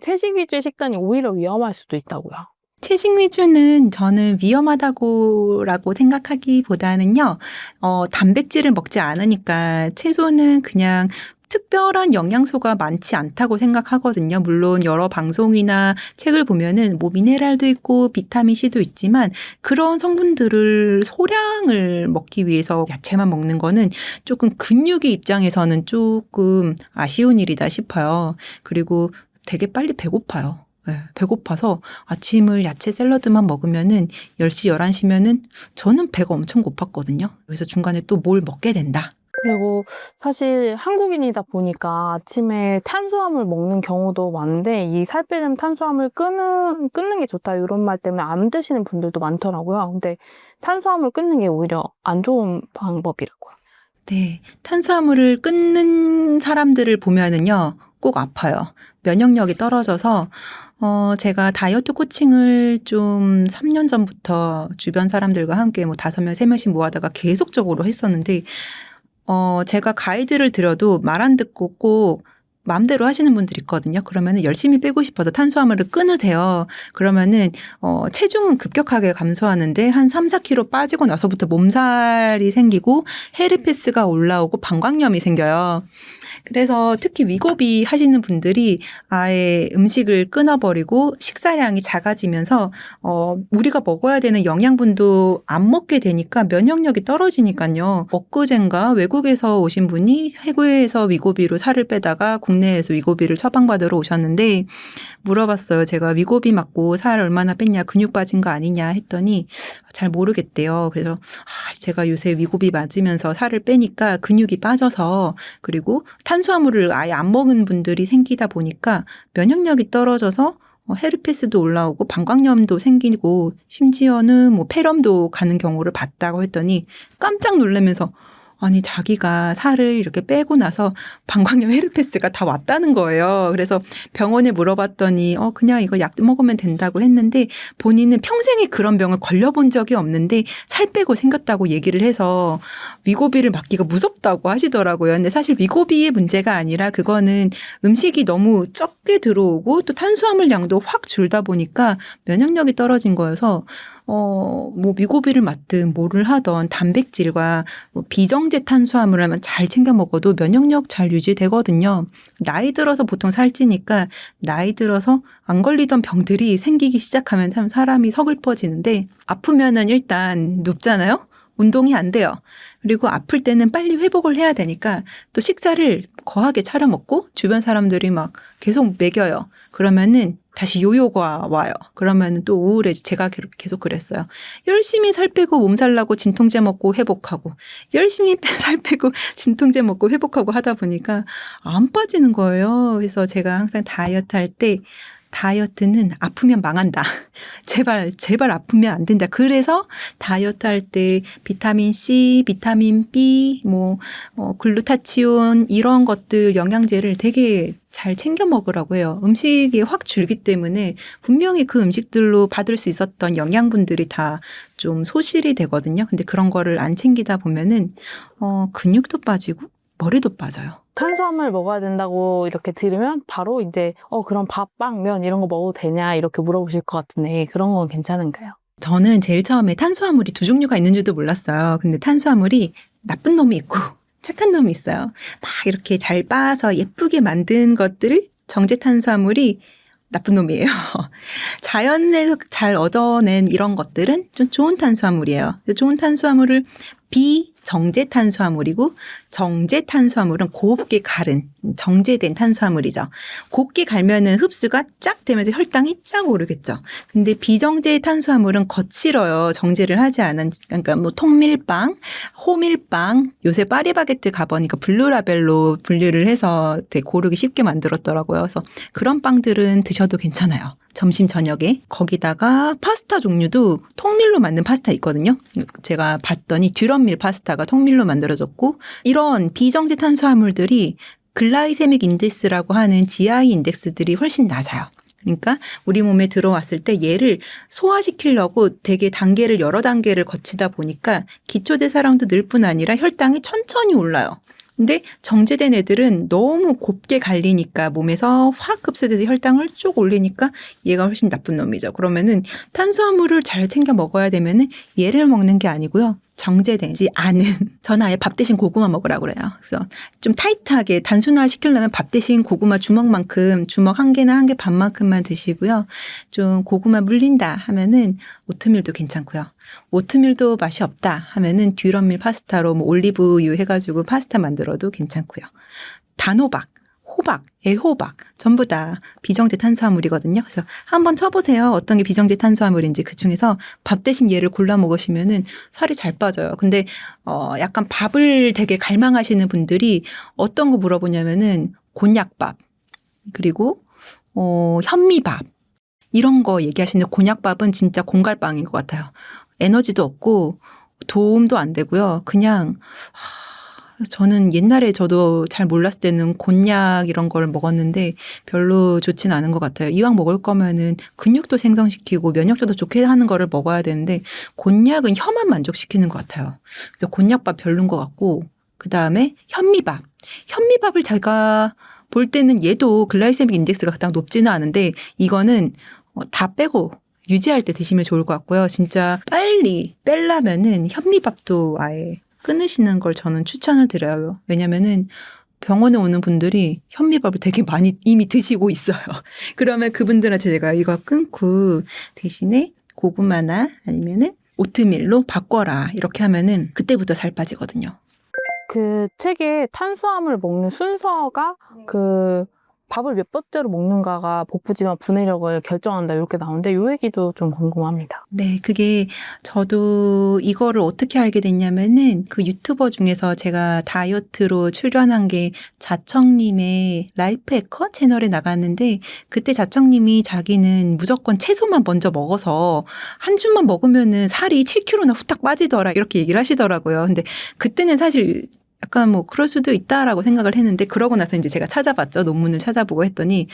채식 위주의 식단이 오히려 위험할 수도 있다고요. 채식 위주는 저는 위험하다고라고 생각하기보다는요, 단백질을 먹지 않으니까 채소는 그냥 특별한 영양소가 많지 않다고 생각하거든요. 물론 여러 방송이나 책을 보면은 뭐 미네랄도 있고 비타민 C도 있지만 그런 성분들을 소량을 먹기 위해서 야채만 먹는 거는 조금 근육의 입장에서는 조금 아쉬운 일이다 싶어요. 그리고 되게 빨리 배고파요. 네, 배고파서 아침을 야채 샐러드만 먹으면은 10시, 11시면은 저는 배가 엄청 고팠거든요. 그래서 중간에 또 뭘 먹게 된다. 그리고 사실 한국인이다 보니까 아침에 탄수화물 먹는 경우도 많은데 이 살 빼려면 탄수화물 끊는 게 좋다 이런 말 때문에 안 드시는 분들도 많더라고요. 근데 탄수화물 끊는 게 오히려 안 좋은 방법이라고요. 네. 탄수화물을 끊는 사람들을 보면은요, 꼭 아파요. 면역력이 떨어져서, 제가 다이어트 코칭을 좀 3년 전부터 주변 사람들과 함께 뭐 5명, 3명씩 모아다가 계속적으로 했었는데, 제가 가이드를 드려도 말 안 듣고 꼭 마음대로 하시는 분들이 있거든요. 그러면은 열심히 빼고 싶어서 탄수화물을 끊으세요. 그러면은 체중은 급격하게 감소하는데 한 3, 4kg 빠지고 나서부터 몸살이 생기고 헤르페스가 올라오고 방광염이 생겨요. 그래서 특히 위고비 하시는 분들이 아예 음식을 끊어버리고 식사량이 작아지면서 우리가 먹어야 되는 영양분도 안 먹게 되니까 면역력이 떨어지니까요. 엊그젠가 외국에서 오신 분이 해외에서 위고비로 살을 빼다가 국내에서 위고비를 처방받으러 오셨는데 물어봤어요. 제가 위고비 맞고 살 얼마나 뺐냐, 근육 빠진 거 아니냐 했더니 잘 모르겠대요. 그래서 제가 요새 위고비 맞으면서 살을 빼니까 근육이 빠져서 그리고 탄수화물을 아예 안 먹은 분들이 생기다 보니까 면역력이 떨어져서 헤르페스도 올라오고 방광염도 생기고 심지어는 뭐 폐렴도 가는 경우를 봤다고 했더니 깜짝 놀라면서 아니 자기가 살을 이렇게 빼고 나서 방광염 헤르페스가 다 왔다는 거예요. 그래서 병원에 물어봤더니 그냥 이거 약 먹으면 된다고 했는데 본인은 평생에 그런 병을 걸려본 적이 없는데 살 빼고 생겼다고 얘기를 해서 위고비를 맞기가 무섭다고 하시더라고요. 근데 사실 위고비의 문제가 아니라 그거는 음식이 너무 적게 들어오고 또 탄수화물 양도 확 줄다 보니까 면역력이 떨어진 거여서 뭐 위고비를 맞든 뭐를 하던 단백질과 뭐 비정제 탄수화물을 잘 챙겨 먹어도 면역력 잘 유지되거든요. 나이 들어서 보통 살찌니까 나이 들어서 안 걸리던 병들이 생기기 시작하면 참 사람이 서글퍼지는데 아프면은 일단 눕잖아요. 운동이 안 돼요. 그리고 아플 때는 빨리 회복을 해야 되니까 또 식사를 거하게 차려 먹고 주변 사람들이 막 계속 먹여요. 그러면은 다시 요요가 와요. 그러면 또 우울해지. 제가 계속 그랬어요. 열심히 살 빼고 몸살 나고 진통제 먹고 회복하고 열심히 살 빼고 진통제 먹고 회복하고 하다 보니까 안 빠지는 거예요. 그래서 제가 항상 다이어트 할 때 다이어트는 아프면 망한다. 제발 아프면 안 된다. 그래서 다이어트 할 때 비타민 C, 비타민 B, 글루타치온 이런 것들 영양제를 되게 잘 챙겨 먹으라고 해요. 음식이 확 줄기 때문에 분명히 그 음식들로 받을 수 있었던 영양분들이 다 좀 소실이 되거든요. 근데 그런 거를 안 챙기다 보면은 근육도 빠지고 머리도 빠져요. 탄수화물 먹어야 된다고 이렇게 들으면 바로 이제 그럼 밥, 빵, 면 이런 거 먹어도 되냐 이렇게 물어보실 것 같은데 그런 건 괜찮은가요? 저는 제일 처음에 탄수화물이 2종류가 있는 줄도 몰랐어요. 근데 탄수화물이 나쁜 놈이 있고 착한 놈이 있어요. 막 이렇게 잘 빻아서 예쁘게 만든 것들을 정제 탄수화물이 나쁜 놈이에요. 자연에서 잘 얻어낸 이런 것들은 좀 좋은 탄수화물이에요. 좋은 탄수화물을 비정제 탄수화물이고 정제 탄수화물은 곱게 갈은 정제된 탄수화물이죠. 곱게 갈면은 흡수가 쫙 되면서 혈당이 쫙 오르겠죠. 근데 비정제 탄수화물은 거칠어요. 정제를 하지 않은 그러니까 뭐 통밀빵, 호밀빵, 요새 파리바게뜨 가보니까 블루라벨로 분류를 해서 되게 고르기 쉽게 만들었더라고요. 그래서 그런 빵들은 드셔도 괜찮아요. 점심 저녁에 거기다가 파스타 종류도 통밀로 만든 파스타 있거든요. 제가 봤더니 듀럼밀 파스타가 통밀로 만들어졌고 이런 비정제 탄수화물들이 글라이세믹 인덱스라고 하는 GI 인덱스들이 훨씬 낮아요. 그러니까 우리 몸에 들어왔을 때 얘를 소화시키려고 되게 여러 단계를 거치다 보니까 기초대사량도 늘 뿐 아니라 혈당이 천천히 올라요. 근데 정제된 애들은 너무 곱게 갈리니까 몸에서 확 흡수돼서 혈당을 쭉 올리니까 얘가 훨씬 나쁜 놈이죠. 그러면은 탄수화물을 잘 챙겨 먹어야 되면은 얘를 먹는 게 아니고요. 정제되지 않은 저는 아예 밥 대신 고구마 먹으라고 그래요. 그래서 좀 타이트하게 단순화 시키려면 밥 대신 고구마 주먹만큼 주먹 한 개나 한 개 반만큼만 드시고요. 좀 고구마 물린다 하면은 오트밀도 괜찮고요. 오트밀도 맛이 없다 하면은 듀럼밀 파스타로 뭐 올리브유 해가지고 파스타 만들어도 괜찮고요. 단호박, 호박, 애호박 전부 다 비정제 탄수화물이거든요. 그래서 한번 쳐보세요. 어떤 게 비정제 탄수화물인지 그중에서 밥 대신 얘를 골라 먹으시면은 살이 잘 빠져요. 근데 약간 밥을 되게 갈망하시는 분들이 어떤 거 물어보냐면은 곤약밥 그리고 현미밥 이런 거 얘기하시는데 곤약밥은 진짜 공갈빵인 것 같아요. 에너지도 없고 도움도 안 되고요. 그냥 저는 옛날에 저도 잘 몰랐을 때는 곤약 이런 걸 먹었는데 별로 좋지는 않은 것 같아요. 이왕 먹을 거면은 근육도 생성시키고 면역력도 좋게 하는 거를 먹어야 되는데 곤약은 혀만 만족시키는 것 같아요. 그래서 곤약밥 별론 것 같고 그다음에 현미밥. 현미밥을 제가 볼 때는 얘도 글라이세믹 인덱스가 가장 높지는 않은데 이거는 다 빼고 유지할 때 드시면 좋을 것 같고요. 진짜 빨리 빼려면은 현미밥도 아예 끊으시는 걸 저는 추천을 드려요. 왜냐면은 병원에 오는 분들이 현미밥을 되게 많이 이미 드시고 있어요. 그러면 그분들한테 제가 이거 끊고 대신에 고구마나 아니면은 오트밀로 바꿔라. 이렇게 하면은 그때부터 살 빠지거든요. 그 책에 탄수화물 먹는 순서가 그 밥을 몇 번째로 먹는가가 복부지방 분해력을 결정한다 이렇게 나오는데 이 얘기도 좀 궁금합니다. 네, 그게 저도 이거를 어떻게 알게 됐냐면은 그 유튜버 중에서 제가 다이어트로 출연한 게 자청님의 라이프 해커 채널에 나갔는데 그때 자청님이 자기는 무조건 채소만 먼저 먹어서 한 줌만 먹으면은 살이 7kg나 후딱 빠지더라 이렇게 얘기를 하시더라고요. 근데 그때는 사실 약간 뭐 그럴 수도 있다라고 생각을 했는데 그러고 나서 이제 제가 찾아봤죠. 논문을 찾아보고 했더니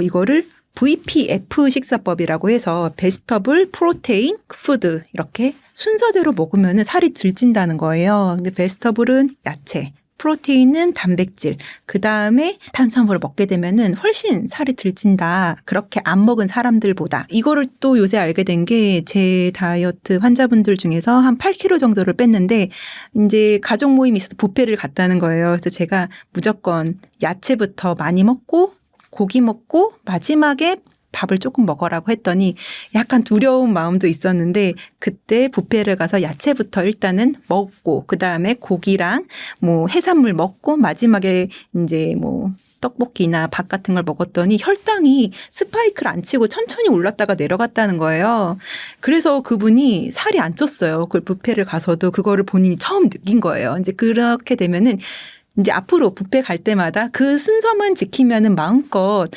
이거를 VPF 식사법이라고 해서 베지터블, 프로테인, 푸드 이렇게 순서대로 먹으면 살이 들 찐다는 거예요. 근데 베지터블은 야채, 프로테인은 단백질, 그 다음에 탄수화물을 먹게 되면은 훨씬 살이 들 찐다. 그렇게 안 먹은 사람들보다. 이거를 또 요새 알게 된 게 제 다이어트 환자분들 중에서 한 8kg 정도를 뺐는데 이제 가족 모임이 있어서 뷔페를 갔다는 거예요. 그래서 제가 무조건 야채부터 많이 먹고 고기 먹고 마지막에 밥을 조금 먹으라고 했더니 약간 두려운 마음도 있었는데 그때 뷔페를 가서 야채부터 일단은 먹고 그다음에 고기랑 뭐 해산물 먹고 마지막에 이제 뭐 떡볶이나 밥 같은 걸 먹었더니 혈당이 스파이크를 안 치고 천천히 올랐다가 내려갔다는 거예요. 그래서 그분이 살이 안 쪘어요. 그 뷔페를 가서도 그거를 본인이 처음 느낀 거예요. 이제 그렇게 되면은 이제 앞으로 뷔페 갈 때마다 그 순서만 지키면은 마음껏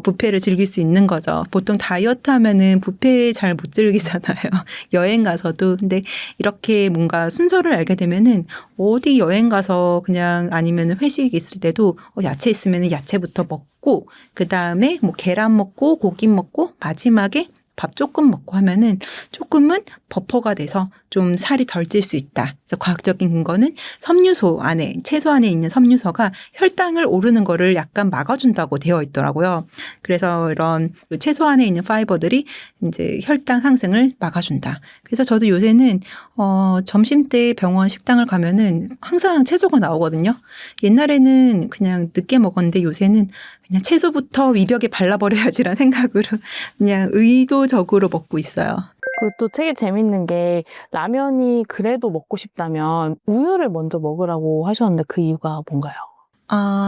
뷔페를 즐길 수 있는 거죠. 보통 다이어트 하면은 뷔페 잘 못 즐기잖아요. 여행 가서도. 근데 이렇게 뭔가 순서를 알게 되면은 어디 여행 가서 그냥 아니면은 회식 있을 때도 야채 있으면은 야채부터 먹고 그다음에 뭐 계란 먹고 고기 먹고 마지막에 밥 조금 먹고 하면은 조금은 버퍼가 돼서 좀 살이 덜 찔 수 있다. 그래서 과학적인 근거는 섬유소 안에, 채소 안에 있는 섬유소가 혈당을 오르는 거를 약간 막아준다고 되어 있더라고요. 그래서 이런 채소 안에 있는 파이버들이 이제 혈당 상승을 막아준다. 그래서 저도 요새는 점심 때 병원 식당을 가면은 항상 채소가 나오거든요. 옛날에는 그냥 늦게 먹었는데 요새는 그냥 채소부터 위벽에 발라버려야지라는 생각으로 그냥 의도적으로 먹고 있어요. 그 또 책에 재밌는 게 라면이 그래도 먹고 싶다면 우유를 먼저 먹으라고 하셨는데 그 이유가 뭔가요?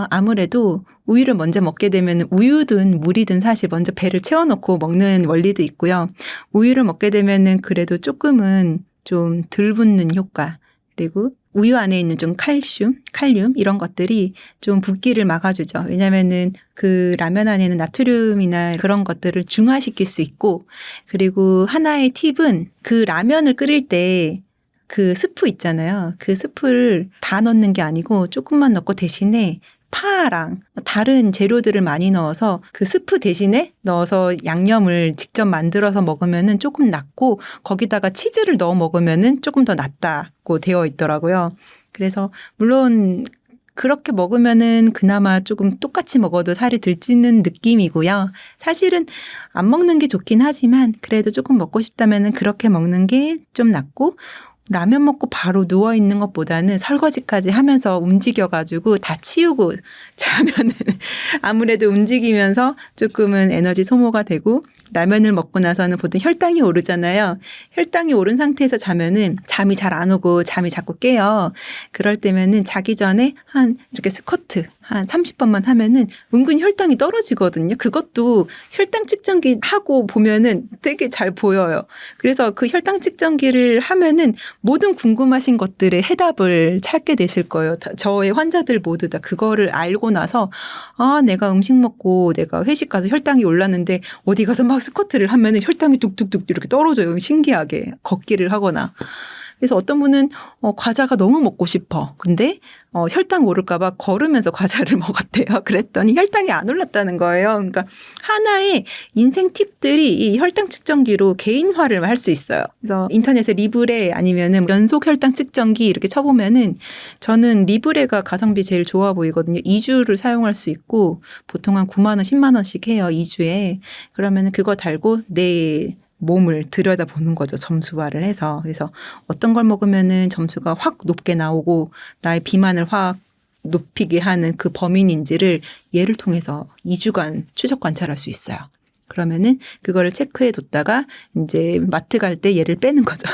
아무래도 우유를 먼저 먹게 되면 우유든 물이든 사실 먼저 배를 채워놓고 먹는 원리도 있고요. 우유를 먹게 되면은 그래도 조금은 좀 덜 붓는 효과 그리고 우유 안에 있는 좀 칼륨 이런 것들이 좀 붓기를 막아주죠. 왜냐면은 그 라면 안에는 나트륨이나 그런 것들을 중화시킬 수 있고 그리고 하나의 팁은 그 라면을 끓일 때 그 스프 있잖아요. 그 스프를 다 넣는 게 아니고 조금만 넣고 대신에 파랑 다른 재료들을 많이 넣어서 그 스프 대신에 넣어서 양념을 직접 만들어서 먹으면은 조금 낫고 거기다가 치즈를 넣어 먹으면은 조금 더 낫다고 되어 있더라고요. 그래서 물론 그렇게 먹으면은 그나마 조금 똑같이 먹어도 살이 들 찌는 느낌이고요. 사실은 안 먹는 게 좋긴 하지만 그래도 조금 먹고 싶다면은 그렇게 먹는 게 좀 낫고, 라면 먹고 바로 누워 있는 것보다는 설거지까지 하면서 움직여가지고 다 치우고 자면은 아무래도 움직이면서 조금은 에너지 소모가 되고, 라면을 먹고 나서는 보통 혈당이 오르잖아요. 혈당이 오른 상태에서 자면은 잠이 잘 안 오고 잠이 자꾸 깨요. 그럴 때면은 자기 전에 한 이렇게 스쿼트 한 30번만 하면은 은근 혈당이 떨어지거든요. 그것도 혈당 측정기 하고 보면은 되게 잘 보여요. 그래서 그 혈당 측정기를 하면은 모든 궁금하신 것들의 해답을 찾게 되실 거예요. 저의 환자들 모두 다 그거를 알고 나서, 아, 내가 음식 먹고 내가 회식 가서 혈당이 올랐는데 어디 가서 막 스쿼트를 하면은 혈당이 뚝뚝뚝 이렇게 떨어져요. 신기하게. 걷기를 하거나. 그래서 어떤 분은 과자가 너무 먹고 싶어. 근데 혈당 오를까봐 걸으면서 과자를 먹었대요. 그랬더니 혈당이 안 올랐다는 거예요. 그러니까 하나의 인생 팁들이 이 혈당 측정기로 개인화를 할 수 있어요. 그래서 인터넷에 리브레 아니면은 연속 혈당 측정기 이렇게 쳐보면은 저는 리브레가 가성비 제일 좋아 보이거든요. 2주를 사용할 수 있고 보통 한 9만 원, 10만 원씩 해요. 2주에. 그러면은 그거 달고 내 몸을 들여다보는 거죠. 점수화를 해서. 그래서 어떤 걸 먹으면은 점수가 확 높게 나오고 나의 비만을 확 높이게 하는 그 범인인지를 얘를 통해서 2주간 추적 관찰할 수 있어요. 그러면은 그거를 체크해 뒀다가 이제 마트 갈 때 얘를 빼는 거죠.